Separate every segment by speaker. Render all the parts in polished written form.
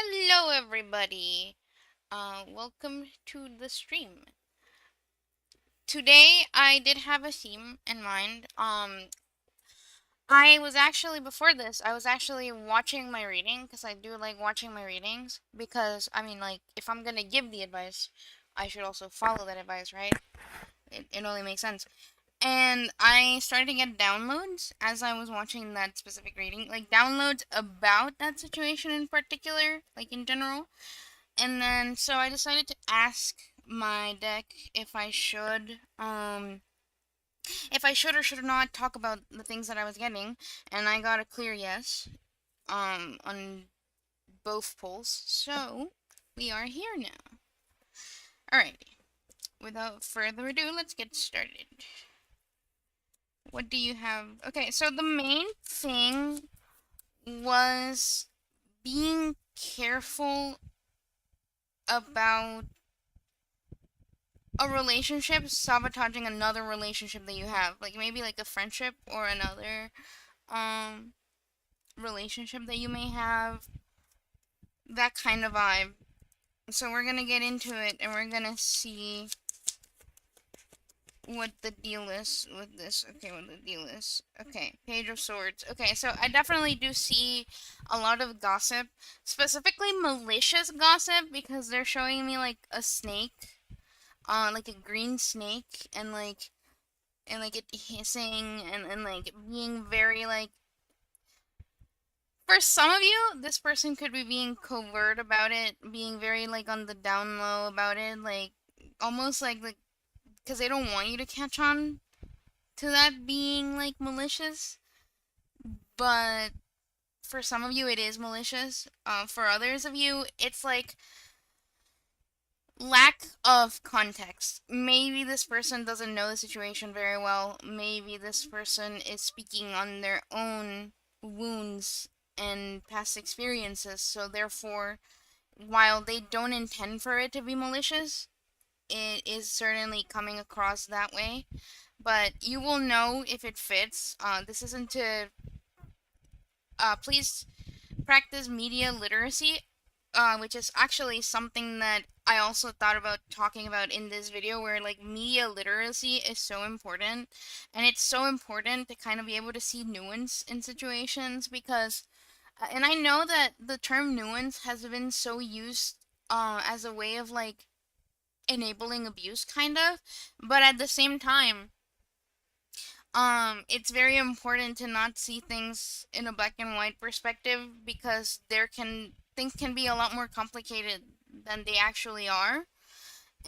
Speaker 1: Hello, everybody. Welcome to the stream. Today, I did have a theme in mind. I was actually before this, I was actually watching my reading because I do like watching my readings. Because I mean, like, if I'm gonna give the advice, I should also follow that advice, right? It only makes sense. And I started to get downloads as I was watching that specific reading, like downloads about that situation in particular, like in general. And then so I decided to ask my deck if I should or should not talk about the things that I was getting, and I got a clear yes on both polls. So we are here now. Alrighty. Without further ado, let's get started. What do you have? Okay, so the main thing was being careful about a relationship sabotaging another relationship that you have, like maybe like a friendship or another um relationship that you may have, that kind of vibe. So we're gonna get into it and we're gonna see what the deal is with this. Okay, what the deal is. Okay, Page of Swords. Okay, so I definitely do see a lot of gossip, specifically malicious gossip, because they're showing me like a snake, like a green snake, and it hissing and like being very like, for some of you this person could be being covert about it, being very like on the down low about it, like almost like because they don't want you to catch on to that being like malicious. But for some of you it is malicious. For others of you it's like lack of context. Maybe this person doesn't know the situation very well. Maybe this person is speaking on their own wounds and past experiences. So, therefore, while they don't intend for it to be malicious, it is certainly coming across that way. But you will know if it fits. This isn't to. Please practice media literacy, which is actually something that I also thought about talking about in this video, where like media literacy is so important, and it's so important to kind of be able to see nuance in situations because, and I know that the term nuance has been so used as a way of like enabling abuse, kind of, but at the same time, it's very important to not see things in a black and white perspective because there can things can be a lot more complicated than they actually are.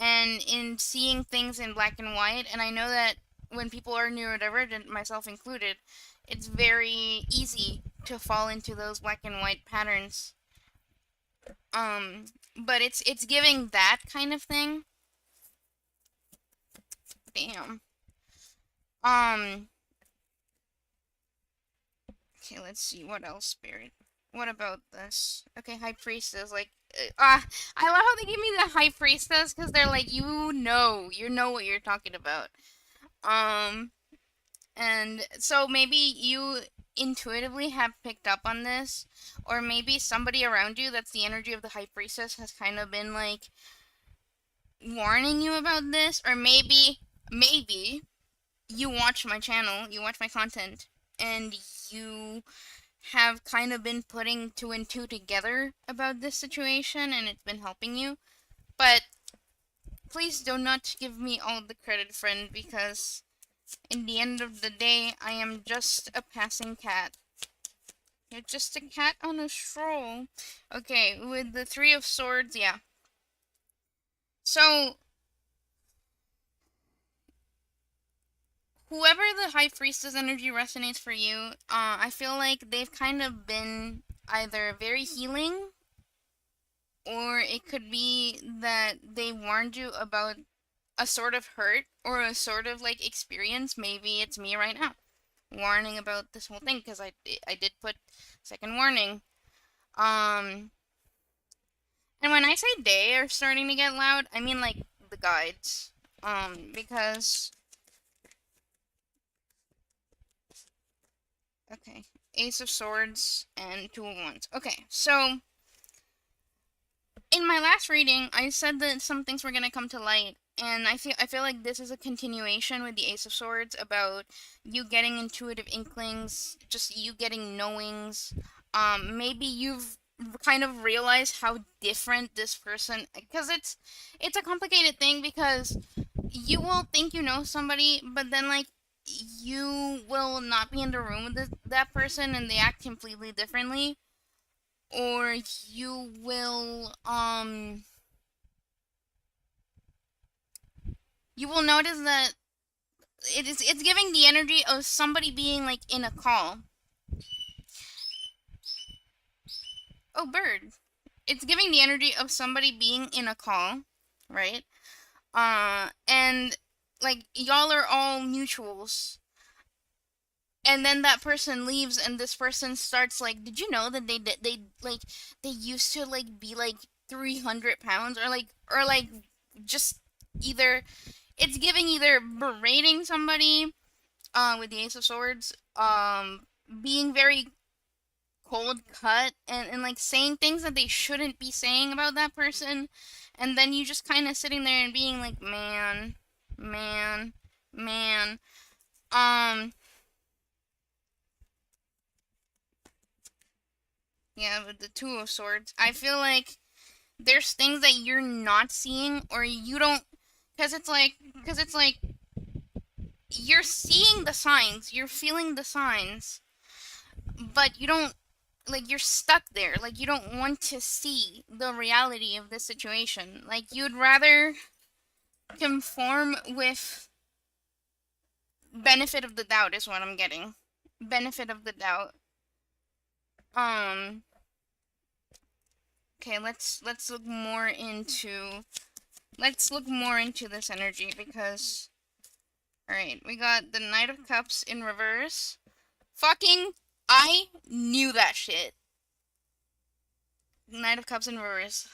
Speaker 1: And in seeing things in black and white, and I know that when people are neurodivergent, myself included, it's very easy to fall into those black and white patterns. Um, but it's giving that kind of thing. Damn. Um, Okay, let's see. What else, Spirit? What about this? Okay, High Priestess. Like, I love how they give me the High Priestess because they're like, you know what you're talking about. Um, and so maybe you intuitively have picked up on this, or maybe somebody around you that's the energy of the High Priestess has kind of been like warning you about this, or maybe you watch my channel, you watch my content, and you have kind of been putting two and two together about this situation and it's been helping you. But please do not give me all the credit, friend, because in the end of the day, I am just a passing cat. You're just a cat on a stroll. Okay, with the Three of Swords, yeah. So, whoever the High Priestess energy resonates for you, I feel like they've kind of been either very healing, or it could be that they warned you about a sort of hurt or a sort of like experience. Maybe it's me right now warning about this whole thing because I did put second warning. Um, and when I say they are starting to get loud, I mean like the guides. Because okay, Ace of Swords and Two of Wands. Okay, so in my last reading, I said that some things were gonna come to light, and I feel like this is a continuation with the Ace of Swords about you getting intuitive inklings, just you getting knowings. Maybe you've kind of realized how different this person, because it's a complicated thing because you will think you know somebody, but then like you will not be in the room with that person and they act completely differently, or you will notice that it's giving the energy of somebody being like in a call. Oh, bird. It's giving the energy of somebody being in a call, right? And like y'all are all mutuals, and then that person leaves and this person starts like, did you know that they like they used to like be like 300 pounds, or like just either it's giving either berating somebody with the Ace of Swords, being very cold cut, and like saying things that they shouldn't be saying about that person, and then you just kind of sitting there and being like, man, man, man. um yeah, with the Two of Swords, I feel like there's things that you're not seeing, or you don't, because it's like you're seeing the signs, you're feeling the signs, but you don't, like, you're stuck there. Like, you don't want to see the reality of this situation. Like, you'd rather conform with benefit of the doubt is what I'm getting. Benefit of the doubt. Um okay, let's look more into this energy, because all right, we got the Knight of Cups in reverse. Fucking I knew that shit. Knight of Cups in reverse.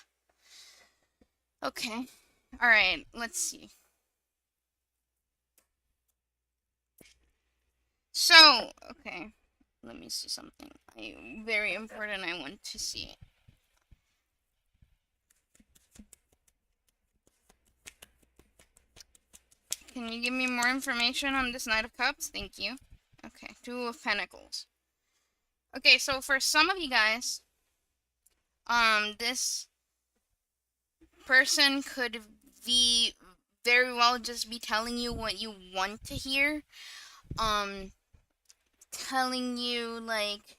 Speaker 1: Okay. Alright, let's see. So, okay. Let me see something. Very important, I want to see. Can you give me more information on this Knight of Cups? Thank you. Okay, Two of Pentacles. Okay, so for some of you guys, this person could be very well just be telling you what you want to hear. Telling you like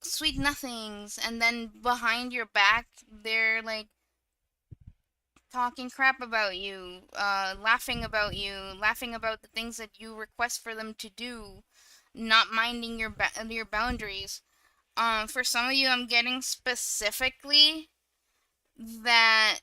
Speaker 1: sweet nothings, and then behind your back they're like talking crap about you, laughing about you, laughing about the things that you request for them to do, not minding your boundaries. For some of you, I'm getting specifically that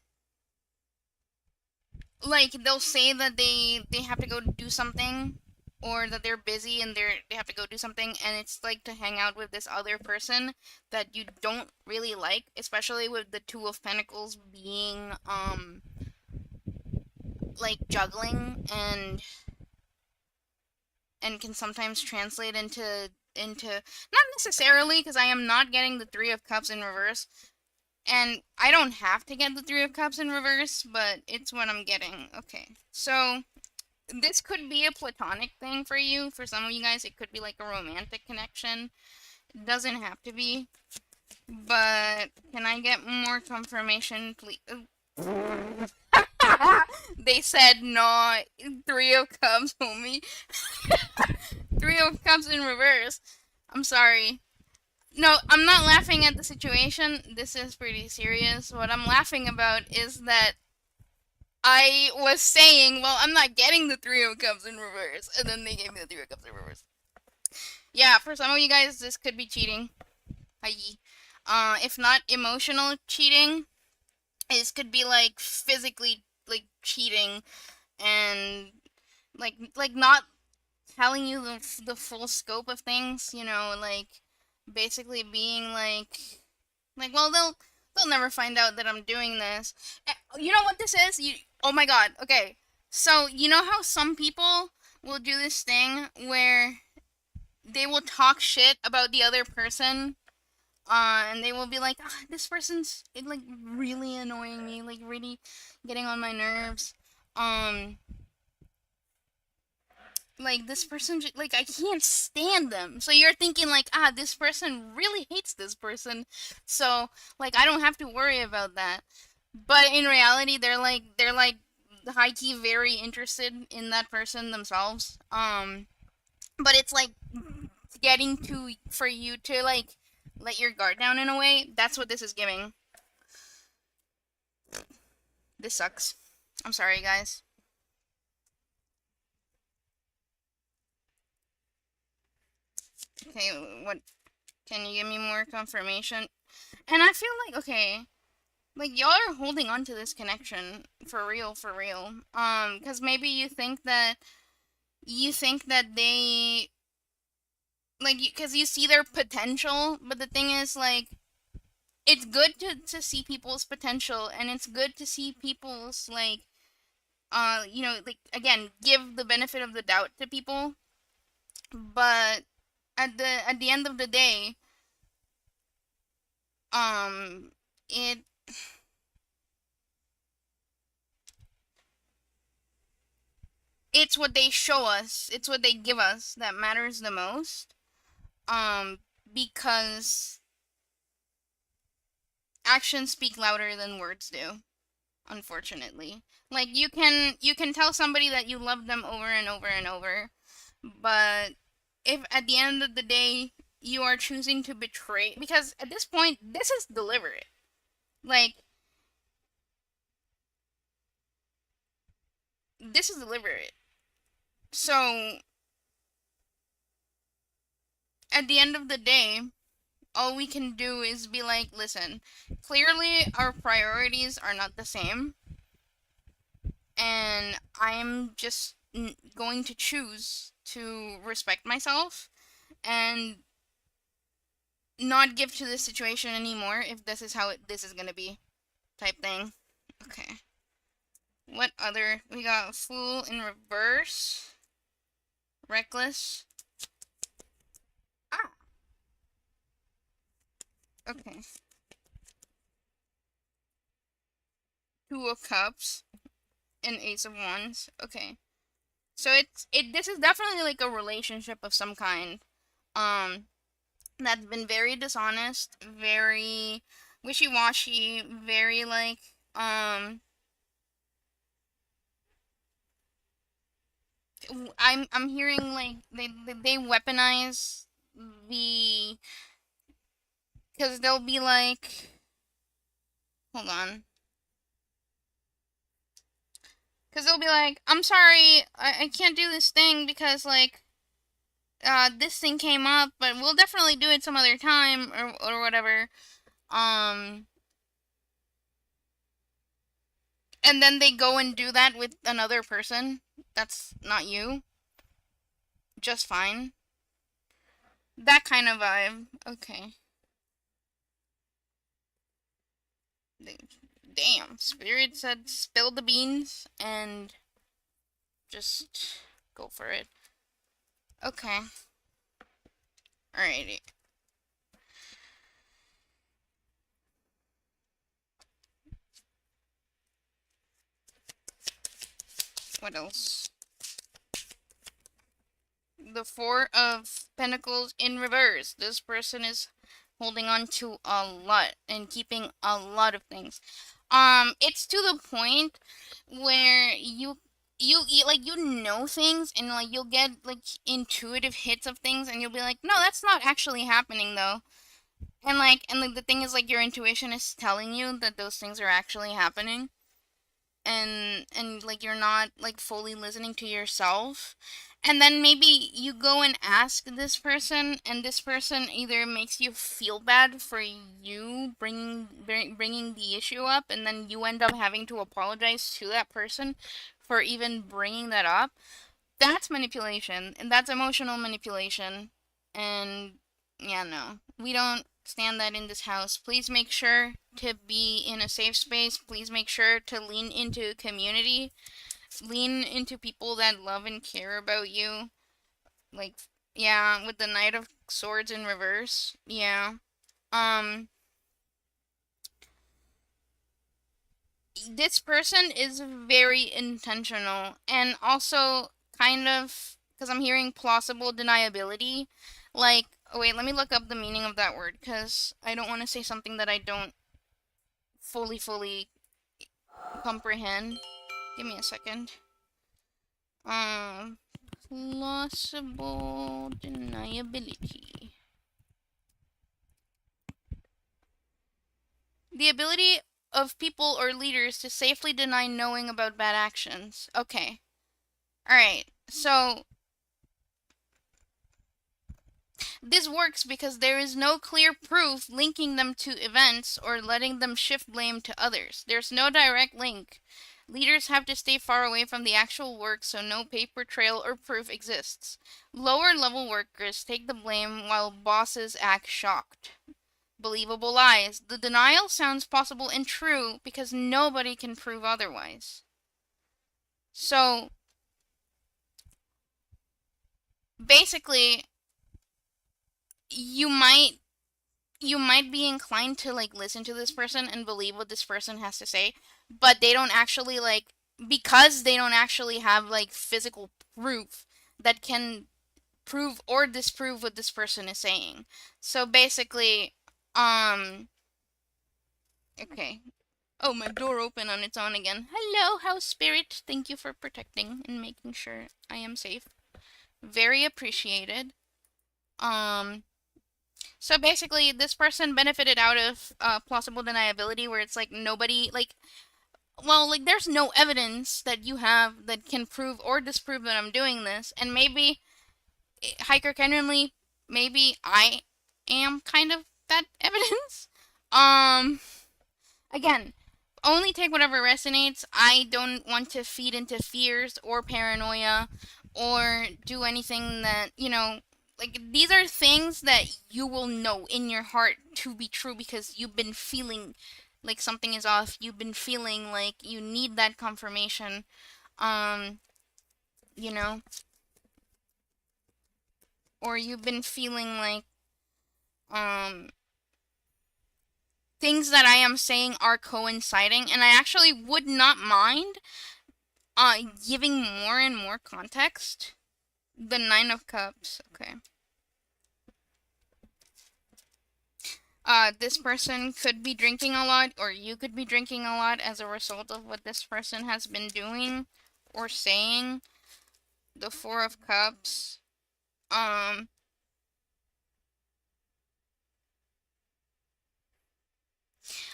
Speaker 1: like they'll say that they have to go do something, or that they're busy and they have to go do something, and it's like to hang out with this other person that you don't really like, especially with the Two of Pentacles being like juggling, and can sometimes translate into not necessarily, because I am not getting the Three of Cups in reverse, and I don't have to get the Three of Cups in reverse, but it's what I'm getting. Okay, so this could be a platonic thing for you. For some of you guys, it could be like a romantic connection. It doesn't have to be. But can I get more confirmation, please? They said no. Three of Cups, homie. Three of Cups in reverse. I'm sorry. No, I'm not laughing at the situation. This is pretty serious. What I'm laughing about is that I was saying, well, I'm not getting the Three of Cups in reverse, and then they gave me the Three of Cups in reverse. Yeah, for some of you guys, this could be cheating. If not emotional cheating, this could be like physically like cheating, and like not telling you the full scope of things. You know, like basically being like, well, they'll never find out that I'm doing this. You know what this is? Oh my god. Okay. So, you know how some people will do this thing where they will talk shit about the other person, And they will be like, ah, this person's like really annoying me, like really getting on my nerves. Um, like this person, like I can't stand them. So you're thinking like, ah, this person really hates this person, so like I don't have to worry about that. But in reality, they're like high key very interested in that person themselves. But it's like getting to for you to like let your guard down in a way. That's what this is giving. This sucks. I'm sorry, guys. Okay, what? Can you give me more confirmation? And I feel like okay, like y'all are holding on to this connection for real, for real. Because maybe you think that they like because you see their potential, but the thing is like it's good to see people's potential, and it's good to see people's like like again give the benefit of the doubt to people, but at the end of the day, um it it's what they show us, it's what they give us that matters the most. um because actions speak louder than words do, unfortunately. Like you can tell somebody that you love them over and over and over, but if at the end of the day you are choosing to betray, because at this point this is deliberate. Like this is deliberate. So at the end of the day, all we can do is be like, listen, clearly our priorities are not the same, and I'm just going to choose to respect myself and not give to this situation anymore if this is how this is gonna be, type thing. Okay. What other? We got fool in reverse, reckless. Ah, okay. Two of cups and ace of wands. Okay. So this is definitely like a relationship of some kind. Um, that's been very dishonest, very wishy-washy, very like I'm hearing like they weaponize the because they'll be like, hold on, because they'll be like, I'm sorry, I can't do this thing because like this thing came up, but we'll definitely do it some other time or whatever. Um, and then they go and do that with another person. That's not you. Just fine. That kind of vibe. Okay. Damn. Spirit said spill the beans and just go for it. Okay. Alrighty. What else? The Four of Pentacles in reverse. This person is holding on to a lot and keeping a lot of things. It's to the point where you like you know things, and like you'll get like intuitive hits of things, and you'll be like, no, that's not actually happening though. And like the thing is like your intuition is telling you that those things are actually happening, and like you're not like fully listening to yourself. And then maybe you go and ask this person, and this person either makes you feel bad for you bringing the issue up, and then you end up having to apologize to that person for even bringing that up. That's manipulation, and that's emotional manipulation. And yeah, no, we don't stand that in this house. Please make sure to be in a safe space. Please make sure to lean into community, lean into people that love and care about you. Like, yeah, with the Knight of Swords in reverse, yeah. Um, this person is very intentional and also kind of because I'm hearing plausible deniability. Like, oh wait, let me look up the meaning of that word because I don't want to say something that I don't fully comprehend. Give me a second. Um, Plausible deniability. The ability of people or leaders to safely deny knowing about bad actions. Okay. Alright. So, this works because there is no clear proof linking them to events or letting them shift blame to others. There's no direct link. Leaders have to stay far away from the actual work so no paper trail or proof exists. Lower level workers take the blame while bosses act shocked. Believable lies. The denial sounds possible and true because nobody can prove otherwise. So, basically, you might you might be inclined to like listen to this person and believe what this person has to say, but they don't actually like because they don't actually have like physical proof that can prove or disprove what this person is saying. So basically, um okay. Oh, my door opened on its own again. Hello, house spirit. Thank you for protecting and making sure I am safe. Very appreciated. Um So basically, this person benefited out of plausible deniability, where it's like nobody, like, well, like there's no evidence that you have that can prove or disprove that I'm doing this, and maybe Hiker genuinely, maybe I am kind of that evidence. Um, Again, only take whatever resonates. I don't want to feed into fears or paranoia or do anything that, like these are things that you will know in your heart to be true because you've been feeling like something is off. You've been feeling like you need that confirmation. Um, you know, or you've been feeling like um things that I am saying are coinciding and I actually would not mind giving more and more context. The Nine of Cups. Okay. This person could be drinking a lot, or you could be drinking a lot as a result of what this person has been doing or saying. The Four of Cups. Um,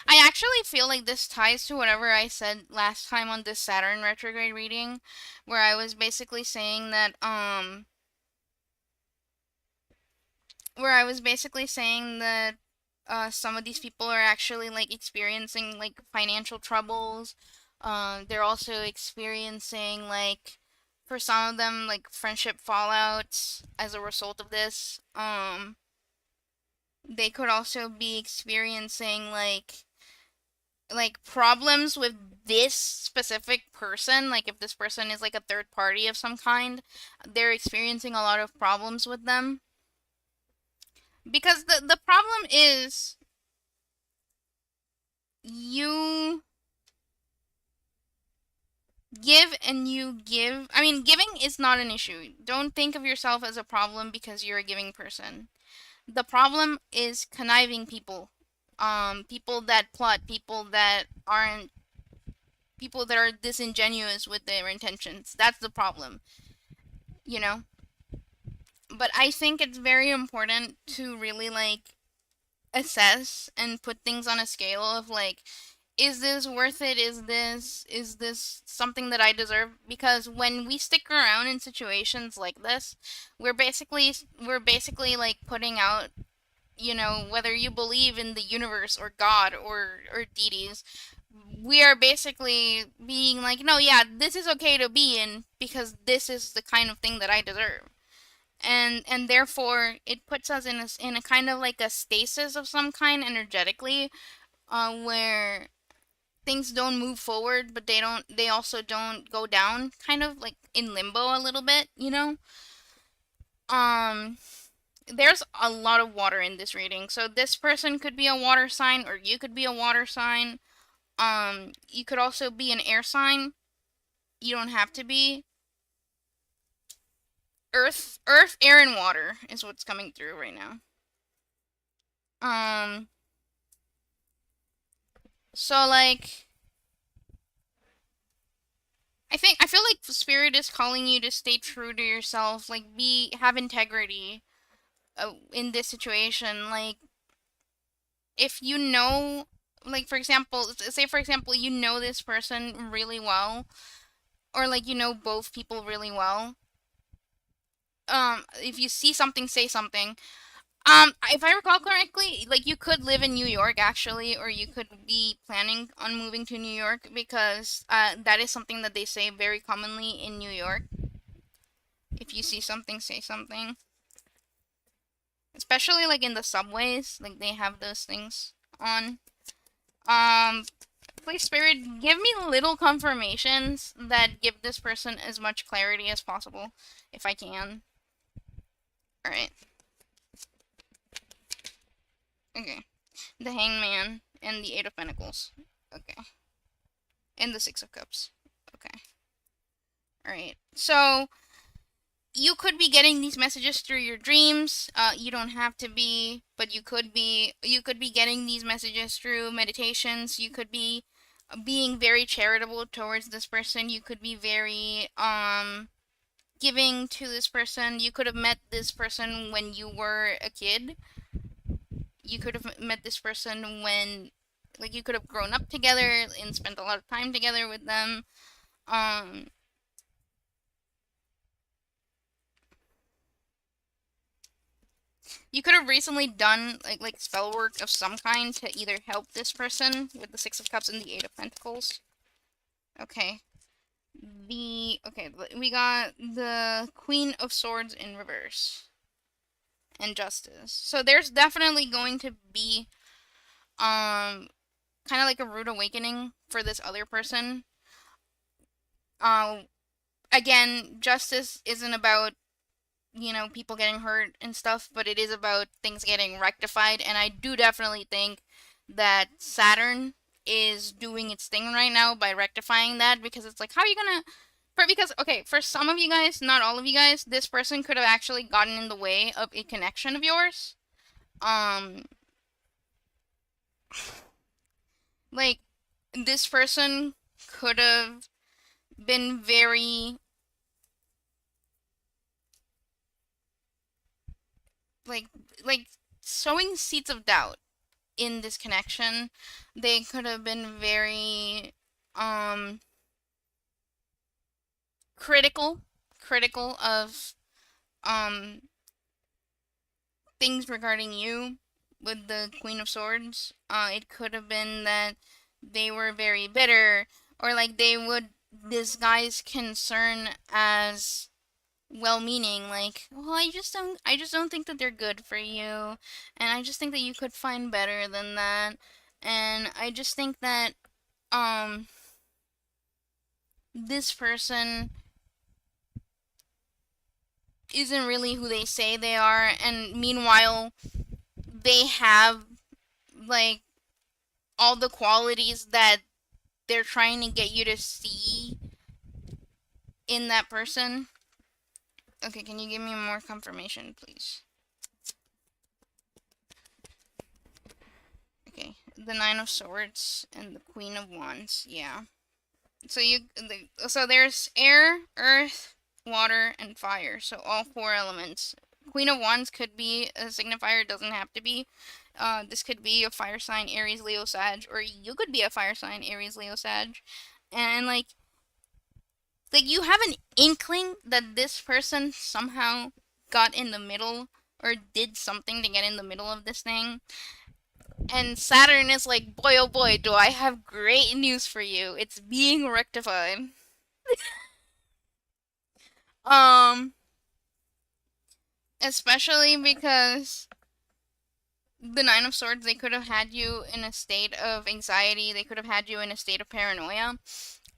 Speaker 1: I actually feel like this ties to whatever I said last time on this Saturn retrograde reading, where I was basically saying that, some of these people are actually like experiencing like financial troubles. They're also experiencing like for some of them like friendship fallouts as a result of this. They could also be experiencing like problems with this specific person. Like if this person is like a third party of some kind, they're experiencing a lot of problems with them because the problem is you give and you give. I mean, giving is not an issue. Don't think of yourself as a problem because you're a giving person. The problem is conniving people. People that plot, people that are disingenuous with their intentions. That's the problem, you know? But I think it's very important to really like assess and put things on a scale of like is this worth it? Is this something that I deserve? Because when we stick around in situations like this, we're basically like putting out, whether you believe in the universe or God or deities, we are basically being like, no, yeah, this is okay to be in because this is the kind of thing that I deserve. And therefore it puts us in a kind of like a stasis of some kind energetically, where things don't move forward, but they also don't go down, kind of like in limbo a little bit. Um, there's a lot of water in this reading. So this person could be a water sign, or you could be a water sign. You could also be an air sign. You don't have to be. Earth, air, and water is what's coming through right now. Um, so like, I feel like spirit is calling you to stay true to yourself, like have integrity in this situation. Like, if you know, like for example, say for example, you know this person really well, or like you know both people really well. If you see something, say something. If I recall correctly, like you could live in New York actually, or you could be planning on moving to New York because that is something that they say very commonly in New York. If you see something, say something. Especially like in the subways, like they have those things on. Um, please spirit, give me little confirmations that give this person as much clarity as possible, if I can. All right. Okay. The Hangman and the Eight of Pentacles. Okay. And the Six of Cups. Okay. Alright. So, you could be getting these messages through your dreams. You don't have to be, but you could be. You could be getting these messages through meditations. You could be being very charitable towards this person. You could be very, giving to this person. You could have met this person when you were a kid. You could have met this person when, like, you could have grown up together and spent a lot of time together with them. Um, you could have recently done like spell work of some kind to either help this person with the Six of Cups and the Eight of Pentacles. Okay. We got the Queen of Swords in reverse and Justice. So there's definitely going to be kind of like a rude awakening for this other person. Uh, Again, justice isn't about, you know, people getting hurt and stuff, but it is about things getting rectified. And I do definitely think that Saturn is doing its thing right now by rectifying that, because it's like, how are you gonna. Because, okay, for some of you guys, not all of you guys, this person could have actually gotten in the way of a connection of yours. Um, like, this person could have been very like like sowing seeds of doubt in this connection. They could have been very um critical of um things regarding you with the Queen of Swords. It could have been that they were very bitter, or like they would disguise concern as well-meaning, like, well, I just don't think that they're good for you, and I just think that you could find better than that, and I just think that um this person isn't really who they say they are, and meanwhile they have like all the qualities that they're trying to get you to see in that person. Okay, can you give me more confirmation, please? Okay, the Nine of Swords and the Queen of Wands. Yeah. So there's air, earth, water, and fire. So all four elements. Queen of Wands could be a signifier. It doesn't have to be. This could be a fire sign, Aries, Leo, Sag, or you could be a fire sign, Aries, Leo, Sag, and like you have an inkling that this person somehow got in the middle or did something to get in the middle of this thing. And Saturn is like, boy, oh boy, do I have great news for you. It's being rectified. Um, Especially because the Nine of Swords, they could have had you in a state of anxiety. They could have had you in a state of paranoia.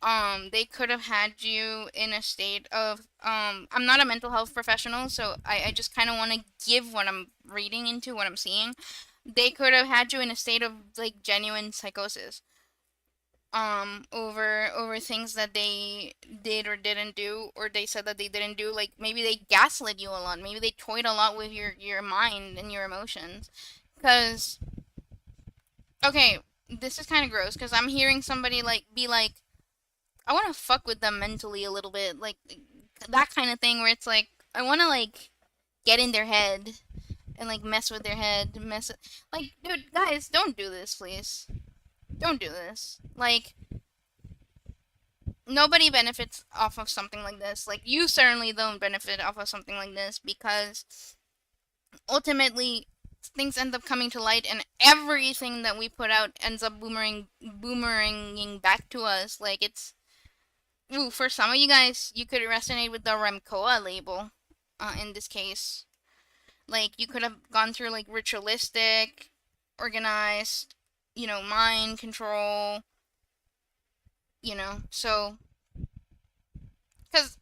Speaker 1: They could have had you in a state of I'm not a mental health professional, so I just kind of want to give what I'm reading into, what I'm seeing. They could have had you in a state of like genuine psychosis over things that they did or didn't do, or they said that they didn't do. Like maybe they gaslit you a lot, maybe they toyed a lot with your mind and your emotions. Because okay, this is kind of gross because I'm hearing somebody like be like, I want to fuck with them mentally a little bit, like that kind of thing where it's like I want to like get in their head and like mess with their head, like, dude, guys, don't do this, please. Don't do this. Like, nobody benefits off of something like this. Like, you certainly don't benefit off of something like this because ultimately things end up coming to light and everything that we put out ends up boomeranging back to us. Like, it's ooh, for some of you guys, you could resonate with the Remcoa label. In this case, like you could have gone through like ritualistic, organized, mind control. So because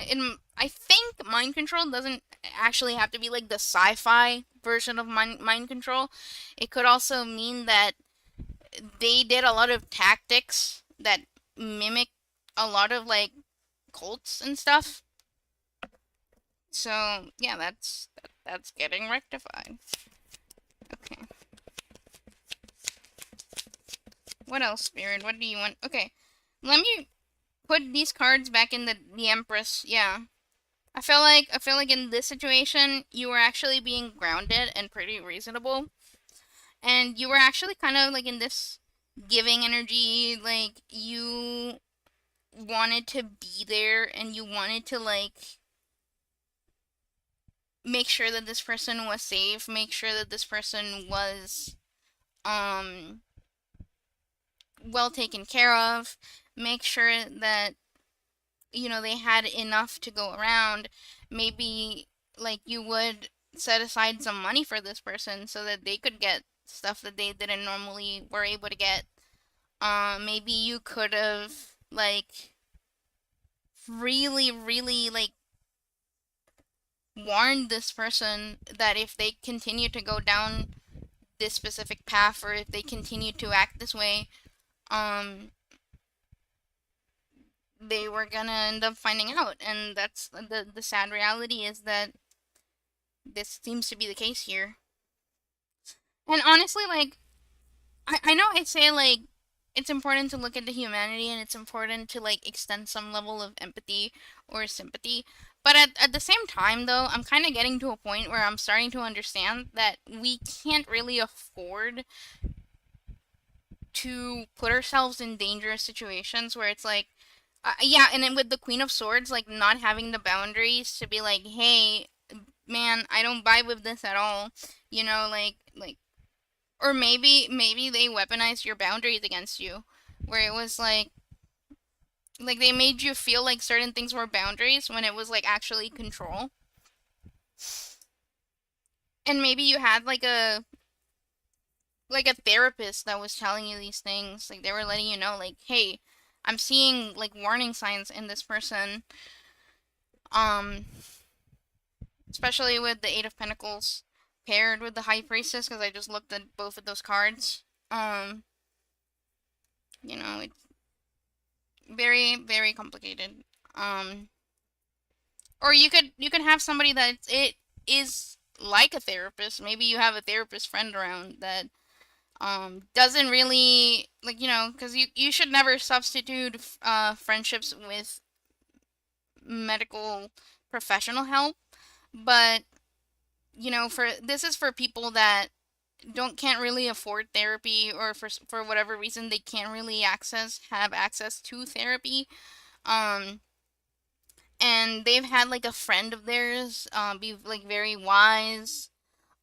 Speaker 1: in I think mind control doesn't actually have to be like the sci-fi version of mind control. It could also mean that they did a lot of tactics that mimic a lot of like cults and stuff. So yeah, that's getting rectified. Okay. What else, Spirit? What do you want? Okay. Let me put these cards back in the Empress. Yeah. I feel like in this situation you were actually being grounded and pretty reasonable. And you were actually kind of like in this giving energy, like you wanted to be there and you wanted to like make sure that this person was safe, make sure that this person was um well taken care of, make sure that they had enough to go around. Maybe like you would set aside some money for this person so that they could get stuff that they didn't normally were able to get. Maybe you could have like really really like warned this person that if they continue to go down this specific path or if they continue to act this way, um they were gonna end up finding out. And that's the sad reality, is that this seems to be the case here. And honestly, like, I know I say, like, it's important to look at the humanity and it's important to, like, extend some level of empathy or sympathy. But at the same time, though, I'm kind of getting to a point where I'm starting to understand that we can't really afford to put ourselves in dangerous situations where it's like, yeah, and then with the Queen of Swords, like, not having the boundaries to be like, hey, man, I don't vibe with this at all. Like, or maybe they weaponized your boundaries against you, where it was like they made you feel like certain things were boundaries when it was like actually control. And maybe you had like a therapist that was telling you these things. Like they were letting you know, like, hey, I'm seeing like warning signs in this person. Um, Especially with the Eight of Pentacles paired with the High Priestess, because I just looked at both of those cards. It's very, very complicated. Or you could have somebody that it is like a therapist. Maybe you have a therapist friend around that doesn't really like, because you should never substitute friendships with medical professional help. But for this is for people that can't really afford therapy, or for whatever reason they can't really have access to therapy. Um, and they've had like a friend of theirs be like very wise.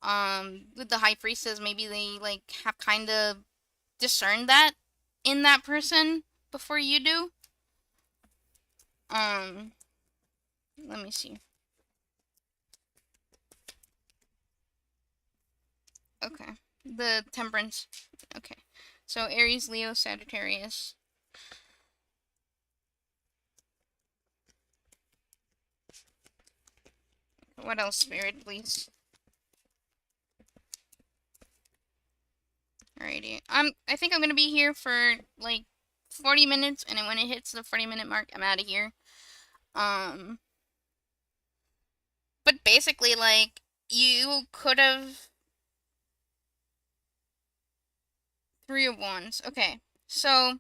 Speaker 1: With the High Priestess, maybe they like have kind of discerned that in that person before you do. Um, Let me see. Okay. The Temperance. Okay. So Aries, Leo, Sagittarius. What else, Spirit, please? Alrighty. I think I'm gonna be here for like 40 minutes, and then when it hits the 40-minute mark, I'm out of here. Um, but basically, like, you could have Three of Wands. Okay. So,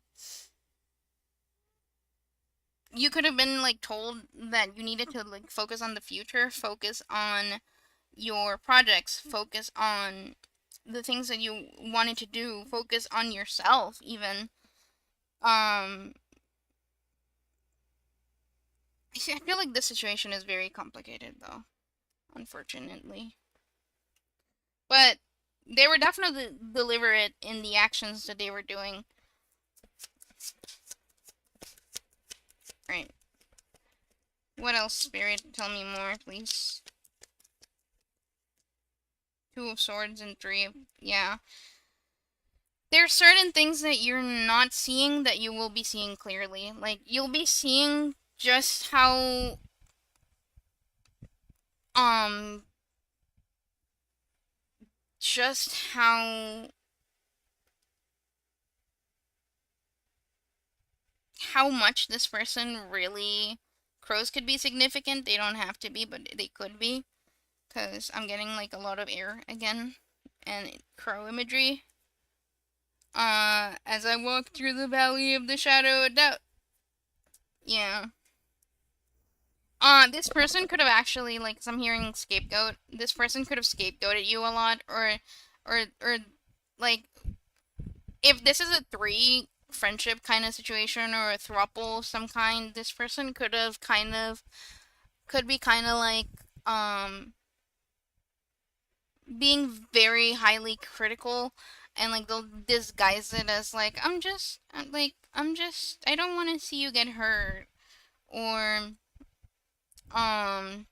Speaker 1: you could have been, like, told that you needed to, like, focus on the future, focus on your projects, focus on the things that you wanted to do, focus on yourself, even. Um, I feel like this situation is very complicated, though, unfortunately. But they were definitely deliberate in the actions that they were doing. Right. What else, Spirit? Tell me more, please. Two of Swords and Three of... Yeah. There are certain things that you're not seeing that you will be seeing clearly. Like, you'll be seeing just how... Um... Just how much this person really... Crows could be significant. They don't have to be, but they could be. Because I'm getting, like, a lot of air again. And crow imagery. As I walk through the valley of the shadow of doubt. Yeah. This person could have actually, like, 'cause I'm hearing scapegoat. This person could have scapegoated you a lot, or, like, if this is a three friendship kind of situation or a throuple some kind, this person could have could be kind of like, being very highly critical, and like they'll disguise it as like I don't want to see you get hurt, or um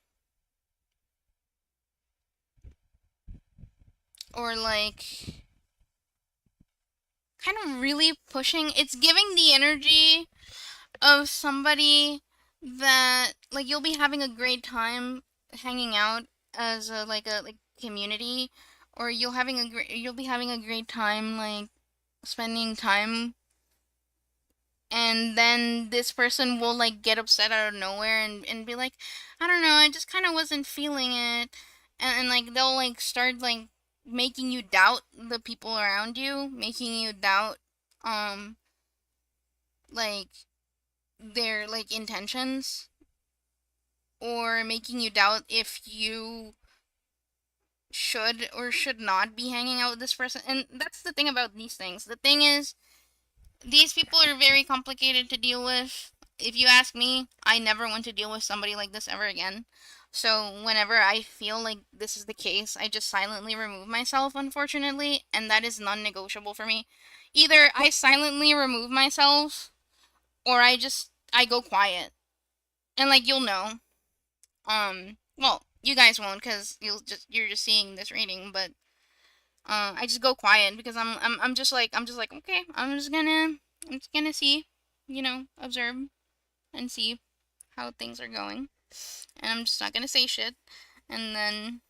Speaker 1: or like kind of really pushing. It's giving the energy of somebody that like you'll be having a great time hanging out as a community, or you'll be having a great time like spending time, and then this person will like get upset out of nowhere and be like, I don't know, I just kind of wasn't feeling it, and like they'll like start like making you doubt the people around you, making you doubt um like their like intentions, or making you doubt if you should or should not be hanging out with this person. And that's the thing about these things. The thing is, these people are very complicated to deal with. If you ask me, I never want to deal with somebody like this ever again. So whenever I feel like this is the case, I just silently remove myself, unfortunately, and that is non-negotiable for me. Either I silently remove myself, or I go quiet. And like you'll know. Well, you guys won't, cuz you're just seeing this reading, but I just go quiet because I'm just like, okay, I'm just gonna see, observe and see how things are going, and I'm just not gonna say shit. And then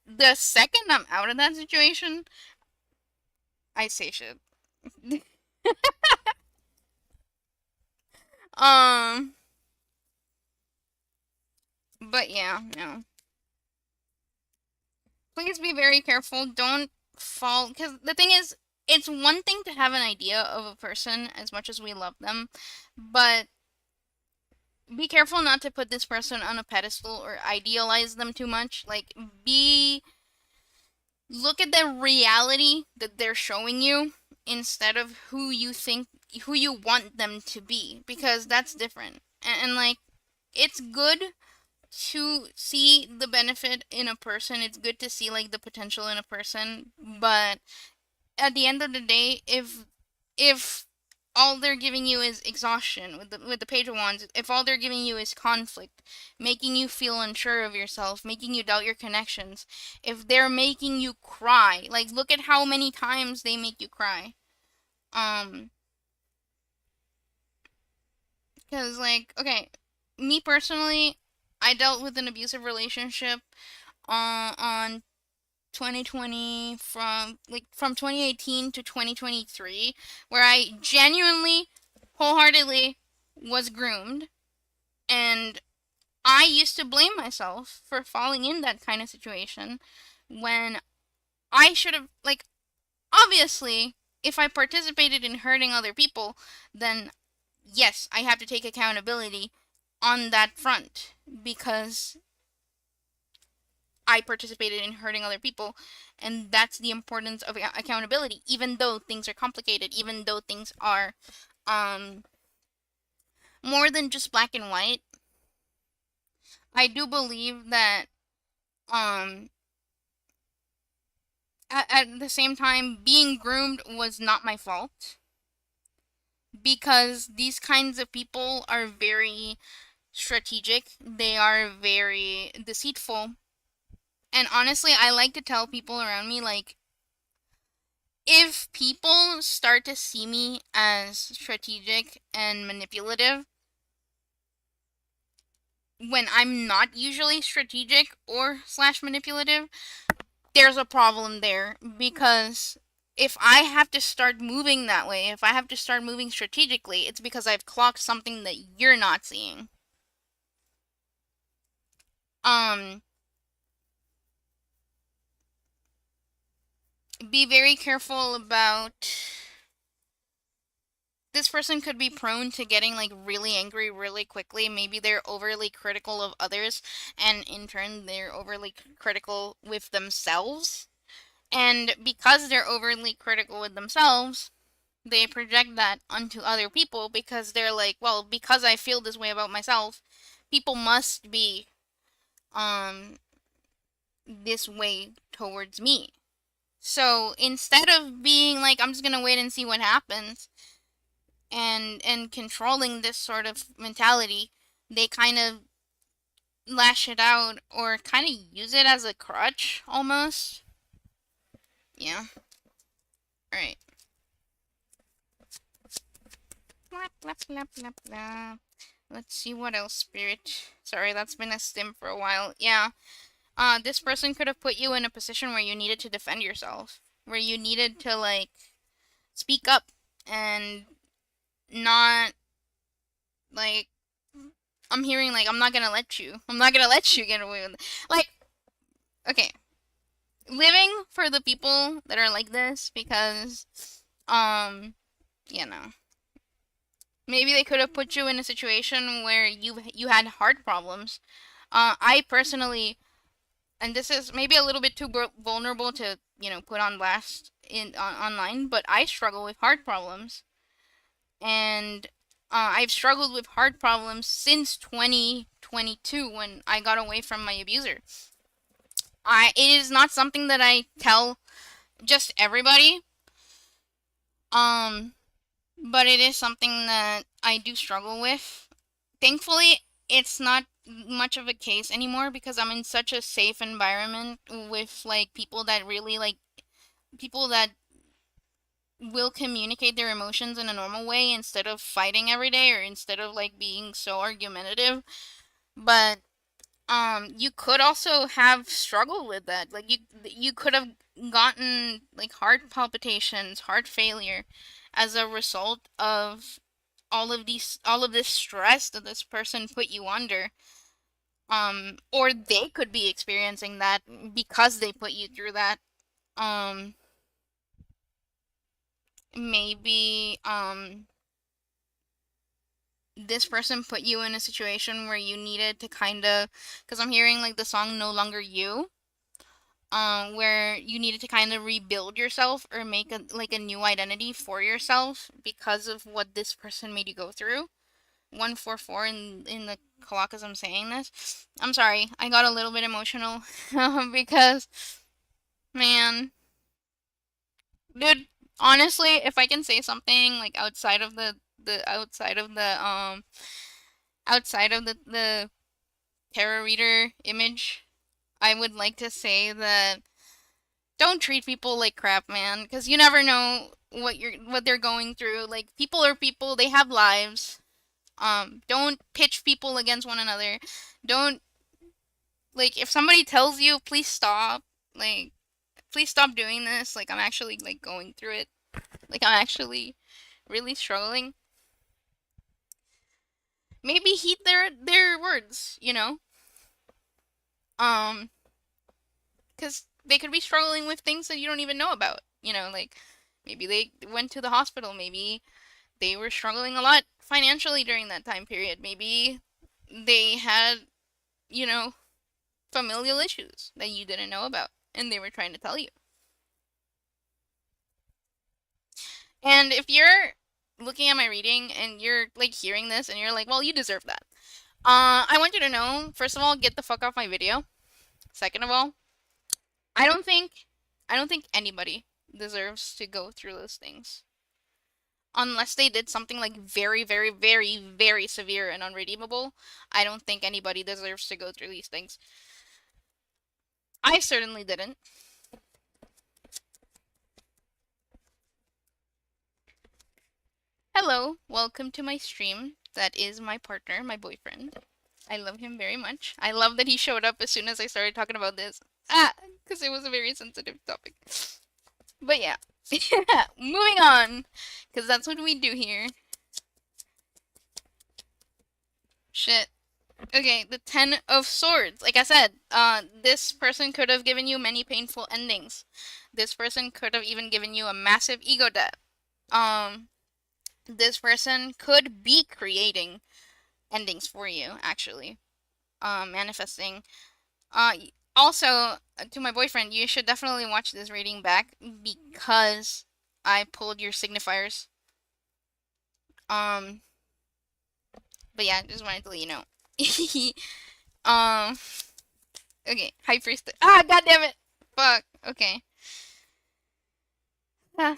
Speaker 1: the second I'm out of that situation, I say shit. um, but yeah, no. Please be very careful. Don't fall, because the thing is, it's one thing to have an idea of a person as much as we love them, but be careful not to put this person on a pedestal or idealize them too much. Like, look at the reality that they're showing you instead of who you want them to be, because that's different. And like, it's good to see the benefit in a person. It's good to see like the potential in a person, but at the end of the day, if all they're giving you is exhaustion with the Page of Wands, if all they're giving you is conflict, making you feel unsure of yourself, making you doubt your connections, if they're making you cry, like look at how many times they make you cry. Um, because like, okay, me personally, I dealt with an abusive relationship on 2020 from 2018 to 2023 where I genuinely wholeheartedly was groomed, and I used to blame myself for falling in that kind of situation when I should have, like, obviously, if I participated in hurting other people, then yes, I have to take accountability on that front because I participated in hurting other people, and that's the importance of accountability. Even though things are complicated, even though things are um more than just black and white, I do believe that um at the same time being groomed was not my fault because these kinds of people are very strategic. They are very deceitful. And honestly, I like to tell people around me, like, if people start to see me as strategic and manipulative when I'm not usually strategic or slash manipulative, there's a problem there because if I have to start moving that way, if I have to start moving strategically, it's because I've clocked something that you're not seeing. Um, be very careful about this person could be prone to getting like really angry really quickly. Maybe they're overly critical of others, and in turn, they're overly critical with themselves. And because they're overly critical with themselves, they project that onto other people because they're like, well, because I feel this way about myself, people must be um this way towards me. So instead of being like, I'm just gonna wait and see what happens, and controlling this sort of mentality, they kind of lash it out or kind of use it as a crutch almost. Yeah. All right. Blah, blah, blah, blah, blah. Let's see what else, Spirit. Sorry, that's been a stim for a while. Yeah. This person could have put you in a position where you needed to defend yourself, where you needed to like speak up and not like I'm hearing like I'm not gonna let you. I'm not gonna let you get away with it. Like, okay, living for the people that are like this because um you know, maybe they could have put you in a situation where you had heart problems. I personally, and this is maybe a little bit too vulnerable to put on blast online, but I struggle with heart problems, and I've struggled with heart problems since 2022 when I got away from my abuser. It is not something that I tell just everybody, um, but it is something that I do struggle with. Thankfully, it's not much of a case anymore because I'm in such a safe environment with like people that really like people that will communicate their emotions in a normal way instead of fighting every day or instead of like being so argumentative. But you could also have struggled with that. Like you could have gotten like heart palpitations, heart failure as a result of all of this stress that this person put you under. Or they could be experiencing that because they put you through that. Um, maybe this person put you in a situation where you needed to kind of, because I'm hearing like the song "No Longer You," where you needed to kind of rebuild yourself or make a new identity for yourself because of what this person made you go through. 144 in the clock as I'm saying this. I'm sorry, I got a little bit emotional because man, dude, honestly, if I can say something like the outside of the tarot reader image, I would like to say that don't treat people like crap, man, because you never know what they're going through. Like people are people, they have lives. Don't pitch people against one another. Don't Like, if somebody tells you, please stop, like, please stop doing this, like, I'm actually, like, going through it. Like, I'm actually really struggling. Maybe heed their words, you know? Um, because they could be struggling with things that you don't even know about. You know, like maybe they went to the hospital. Maybe they were struggling a lot financially during that time period. Maybe they had, you know, familial issues that you didn't know about and they were trying to tell you. And if you're looking at my reading and you're like hearing this and you're like, well, you deserve that. I want you to know, first of all, get the fuck off my video. Second of all, I don't think I don't think anybody deserves to go through those things. Unless they did something like very, very, very, very severe and unredeemable, I don't think anybody deserves to go through these things. I certainly didn't. Hello, welcome to my stream. That is my partner, my boyfriend. I love him very much. I love that he showed up as soon as I started talking about this. Because it was a very sensitive topic. But yeah. Moving on. Because that's what we do here. Shit. Okay, the Ten of Swords. Like I said, this person could have given you many painful endings. This person could have even given you a massive ego death. Um, this person could be creating endings for you, actually. Manifesting. Uh, also, to my boyfriend, you should definitely watch this reading back because I pulled your signifiers. Um, but yeah, just wanted to let you know. um, okay, High Priestess. God damn it! Fuck. Okay. I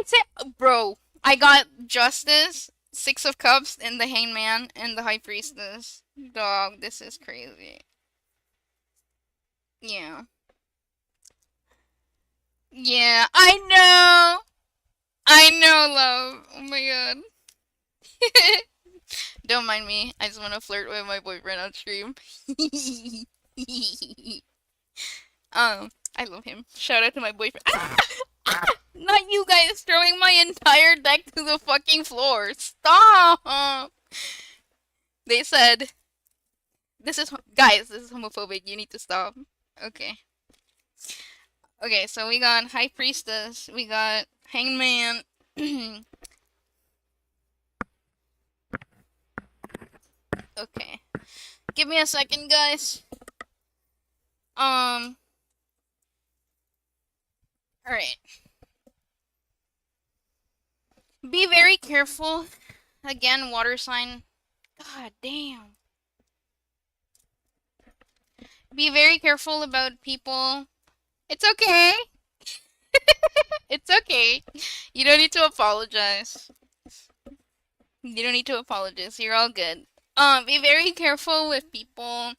Speaker 1: said, bro, I got Justice, Six of Cups, and the Hangman, and the High Priestess. Dog, this is crazy. Yeah. Yeah, I know! I know, love. Oh my god. Don't mind me. I just want to flirt with my boyfriend on stream. I love him. Shout out to my boyfriend. Not you guys throwing my entire deck to the fucking floor. Stop! They said, this is, guys, this is homophobic. You need to stop. Okay. Okay, so we got High Priestess. We got Hangman. Okay. Give me a second, guys. Alright. Be very careful. Again, water sign. God damn. Be very careful about people. It's okay. It's okay. You don't need to apologize. You don't need to apologize. You're all good. Be very careful with people.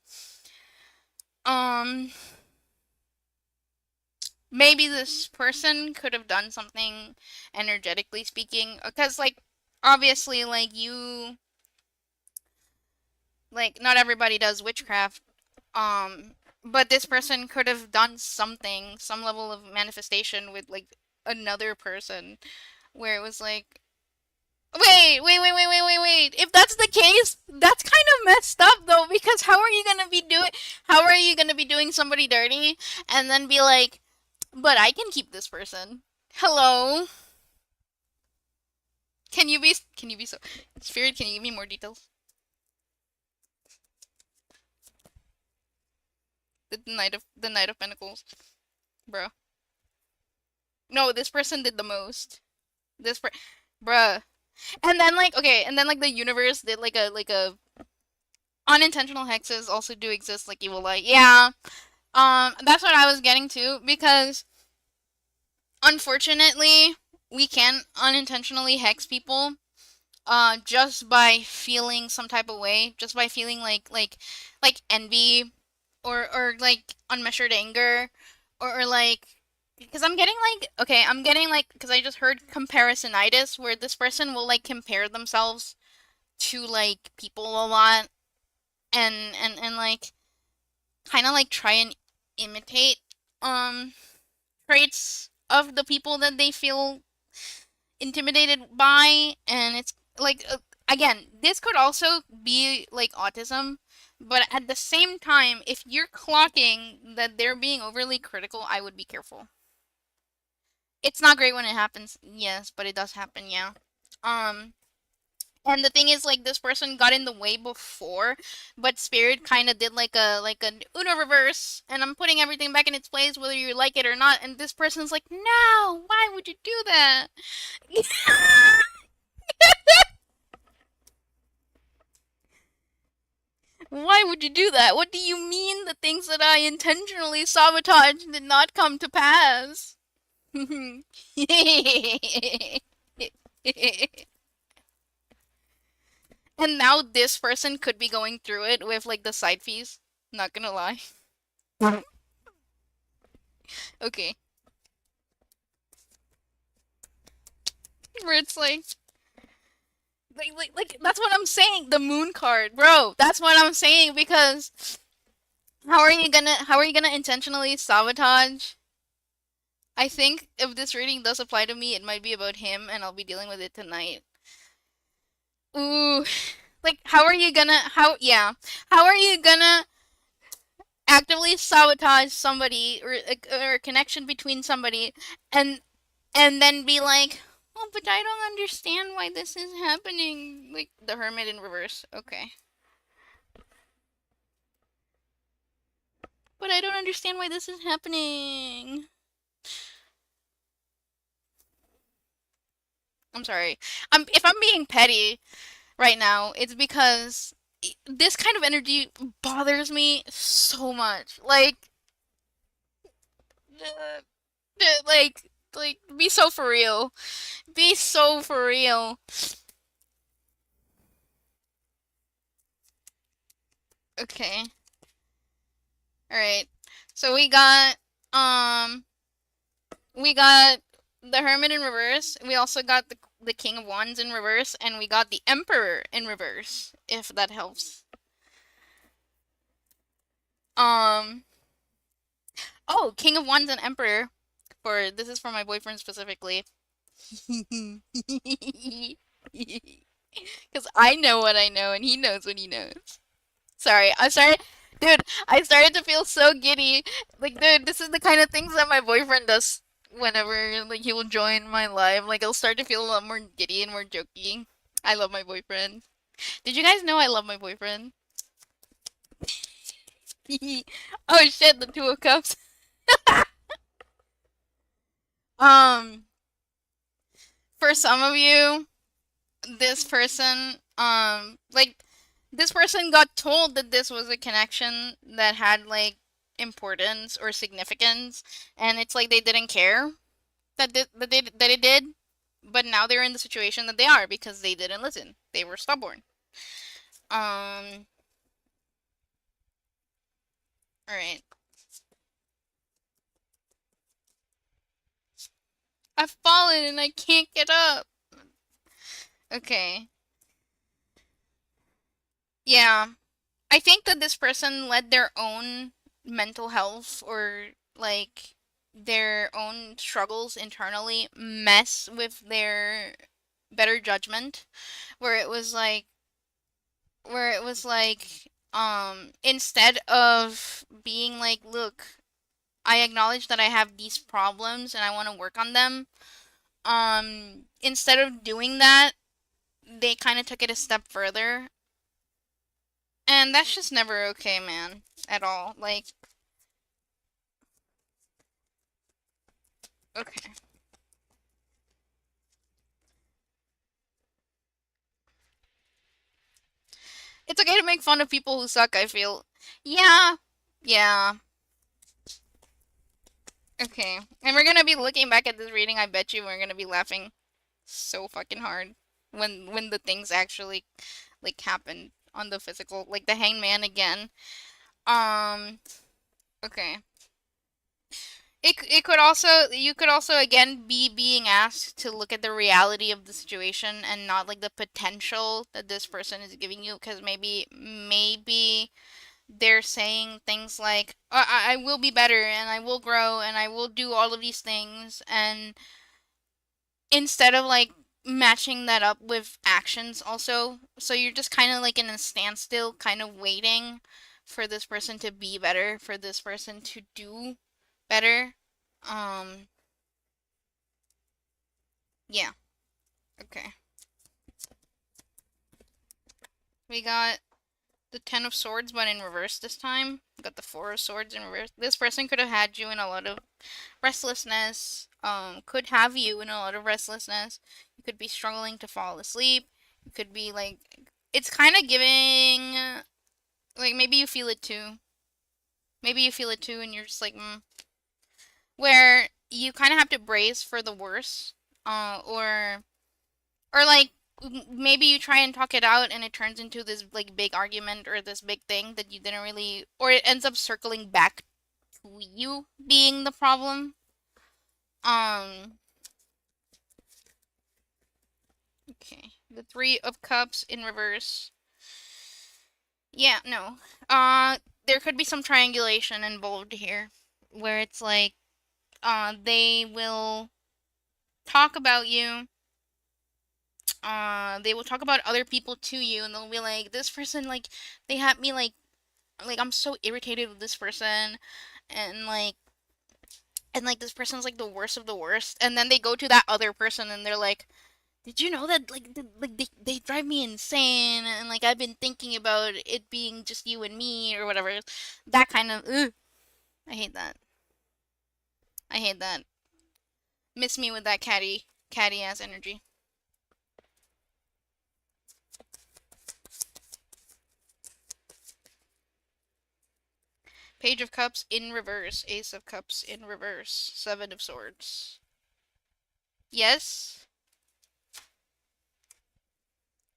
Speaker 1: Um, maybe this person could have done something energetically speaking. Because, like, obviously, like, not everybody does witchcraft. But this person could have done something, some level of manifestation with, like, another person. Where it was like, wait. If that's the case, that's kind of messed up though, because how are you gonna be doing somebody dirty and then be like, but I can keep this person. Hello? Can you be so Spirit, can you give me more details? The Knight of Pentacles. Bro. No, this person did the most. This per Bruh. And then like okay, and then like the universe did like a unintentional hexes also do exist like evil light. Yeah. That's what I was getting to because unfortunately we can unintentionally hex people just by feeling some type of way, just by feeling like envy or like unmeasured anger or like because I'm getting like because I just heard comparisonitis where this person will like compare themselves to like people a lot and like kind of like try and imitate um traits of the people that they feel intimidated by, and it's like again, this could also be like autism, but at the same time, if you're clocking that they're being overly critical, I would be careful. It's not great when it happens, yes, but it does happen, yeah. Um, and the thing is, like, this person got in the way before, but Spirit kind of did like an Uno reverse, and I'm putting everything back in its place, whether you like it or not. And this person's like, "No, why would you do that?" Why would you do that? What do you mean the things that I intentionally sabotaged did not come to pass? And now this person could be going through it with like the side fees. Not gonna lie. Okay. Where it's like that's what I'm saying. The moon card, bro. That's what I'm saying because how are you gonna intentionally sabotage? I think if this reading does apply to me, it might be about him, and I'll be dealing with it tonight. Ooh, like how are you gonna how yeah how are you gonna actively sabotage somebody or a connection between somebody and then be like, oh, but I don't understand why this is happening. Like the hermit in reverse. Okay. But I don't understand why this is happening. I'm sorry. If I'm being petty right now, it's because this kind of energy bothers me so much. Uh, like, be so for real. Be so for real. Okay. All right. So um we got the Hermit in reverse. We also got the King of Wands in reverse, and we got the Emperor in reverse. If that helps. Um. Oh, King of Wands and Emperor. For this is for my boyfriend specifically. Because I know what I know, and he knows what he knows. Sorry, I'm sorry. Dude, I started to feel so giddy. Like, dude, this is the kind of things that my boyfriend does whenever, like, he will join my live. Like, I'll start to feel a lot more giddy and more jokey. I love my boyfriend. Did you guys know I love my boyfriend? Oh shit, the Two of Cups. Um, for some of you, this person, this person got told that this was a connection that had, like, importance or significance, and it's like they didn't care that it did, but now they're in the situation that they are because they didn't listen. They were stubborn. Um, all right. I've fallen and I can't get up. Okay. Yeah. I think that this person let their own mental health or like their own struggles internally mess with their better judgment where it was like instead of being like, look, I acknowledge that I have these problems and I want to work on them. Instead of doing that, they kind of took it a step further, and that's just never okay, man, at all. Like, okay, it's okay to make fun of people who suck. I feel, yeah, yeah, okay. And we're gonna be looking back at this reading. I bet you we're gonna be laughing so fucking hard when the things actually like happen on the physical, like the hangman again. Um, okay. It could also you could also again be being asked to look at the reality of the situation and not like the potential that this person is giving you because maybe they're saying things like, I will be better and I will grow and I will do all of these things. And instead of like matching that up with actions also, so you're just kind of like in a standstill, kind of waiting for this person to be better, for this person to do better. Um, yeah, okay. We got the Ten of Swords, but in reverse this time. We got the Four of Swords in reverse. This person could have had you in a lot of restlessness, could have you in a lot of restlessness. You could be struggling to fall asleep. You could be like, it's kind of giving, like, maybe you feel it too. Maybe you feel it too, and you're just like, where you kind of have to brace for the worst, or like, maybe you try and talk it out and it turns into this like big argument or this big thing that you didn't really, or it ends up circling back to you being the problem. um Okay, the Three of Cups in reverse. Yeah, no. There could be some triangulation involved here, where it's like, they will talk about you. They will talk about other people to you, and they'll be like, this person, like, they had me like I'm so irritated with this person, and like this person's like the worst of the worst, and then they go to that other person and they're like, did you know that they drive me insane and like I've been thinking about it being just you and me or whatever. That kind of ugh, I hate that. I hate that. Miss me with that catty ass energy. Page of Cups in reverse, Ace of Cups in reverse, Seven of Swords. Yes.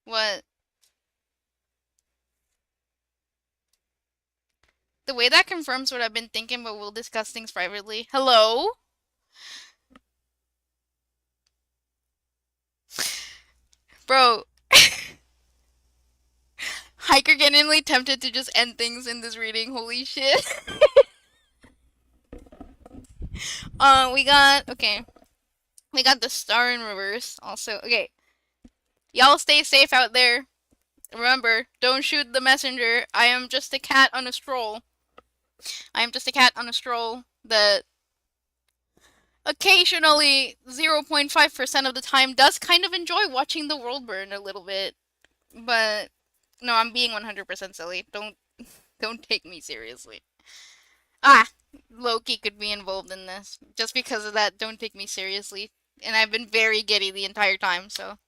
Speaker 1: What? The way that confirms what I've been thinking, but we'll discuss things privately. Hello? Bro, Hiker genuinely tempted to just end things in this reading. Holy shit. We got, okay. We got the Star in reverse also. Okay. Y'all stay safe out there. Remember, don't shoot the messenger. I am just a cat on a stroll. I am just a cat on a stroll that occasionally 0.5% of the time does kind of enjoy watching the world burn a little bit. But no, I'm being 100% silly. Don't take me seriously. Ah, Loki could be involved in this. Just because of that, don't take me seriously. And I've been very giddy the entire time, so.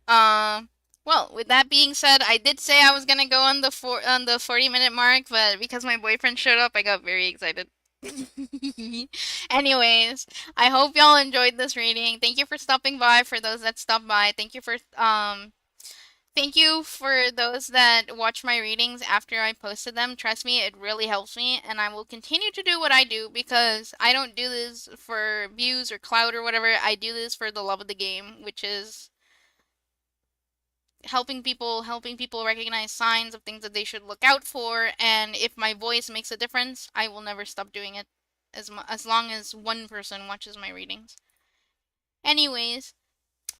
Speaker 1: Um, well, with that being said, I did say I was gonna go on on the 40-minute mark, but because my boyfriend showed up, I got very excited. Anyways, I hope y'all enjoyed this reading. Thank you for stopping by. For those that stopped by, thank you for those that watch my readings after I posted them. Trust me, it really helps me, and I will continue to do what I do because I don't do this for views or clout or whatever. I do this for the love of the game, which is helping people recognize signs of things that they should look out for, and if my voice makes a difference, I will never stop doing it as long as one person watches my readings. Anyways,